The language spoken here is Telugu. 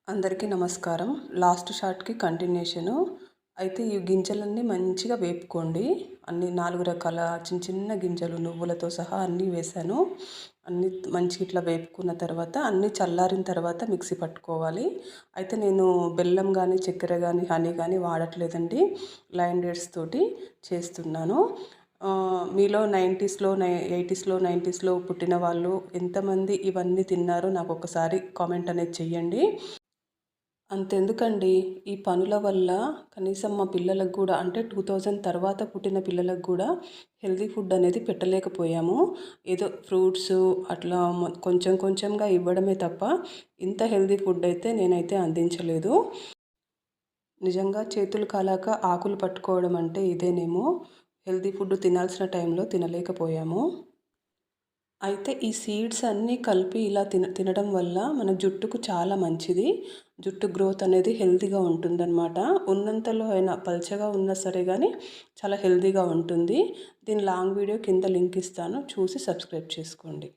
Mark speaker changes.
Speaker 1: అందరికీ నమస్కారం. లాస్ట్ షాట్‌కి కంటిన్యూషను. అయితే ఈ గింజలన్నీ మంచిగా వేపుకోండి. అన్ని 4 రకాల చిన్న చిన్న గింజలు నువ్వులతో సహా అన్నీ వేశాను. అన్నీ మంచిగా ఇట్లా వేపుకున్న తర్వాత అన్నీ చల్లారిన తర్వాత మిక్సీ పట్టుకోవాలి. అయితే నేను బెల్లం గానీ, చక్కెర గానీ, హనీ గానీ వాడట్లేదండి. లైన్ డేట్స్ తోటి చేస్తున్నాను. మీలో 80స్‌లో 90స్‌లో పుట్టిన వాళ్ళు ఎంతమంది ఇవన్నీ తిన్నారో నాకొకసారి కామెంట్ అనేది చెయ్యండి. అంతెందుకండి, ఈ పనుల వల్ల కనీసం మా పిల్లలకు గూడా అంటే 2000 తర్వాత పుట్టిన పిల్లలకు గూడా హెల్తీ ఫుడ్ అనేది పెట్టలేకపోయాము. ఏదో ఫ్రూట్సు అట్లా కొంచెం కొంచెంగా ఇవ్వడమే తప్ప ఇంత హెల్తీ ఫుడ్ అయితే నేనైతే అందించలేదు. నిజంగా చేతులు కాలాక ఆకులు పట్టుకోవడం అంటే ఇదేనేమో. హెల్తీ ఫుడ్ తినాల్సిన టైంలో తినలేకపోయాము. అయితే ఈ సీడ్స్ అన్నీ కలిపి ఇలా తినడం వల్ల మన జుట్టుకు చాలా మంచిది. జుట్టు గ్రోత్ అనేది హెల్తీగా ఉంటుందన్నమాట. ఉన్నంతలో అయినా పల్చగా ఉన్నా సరే గానీ చాలా హెల్తీగా ఉంటుంది. దీని లాంగ్ వీడియో కింద లింక్ ఇస్తాను. చూసి సబ్స్క్రైబ్ చేసుకోండి.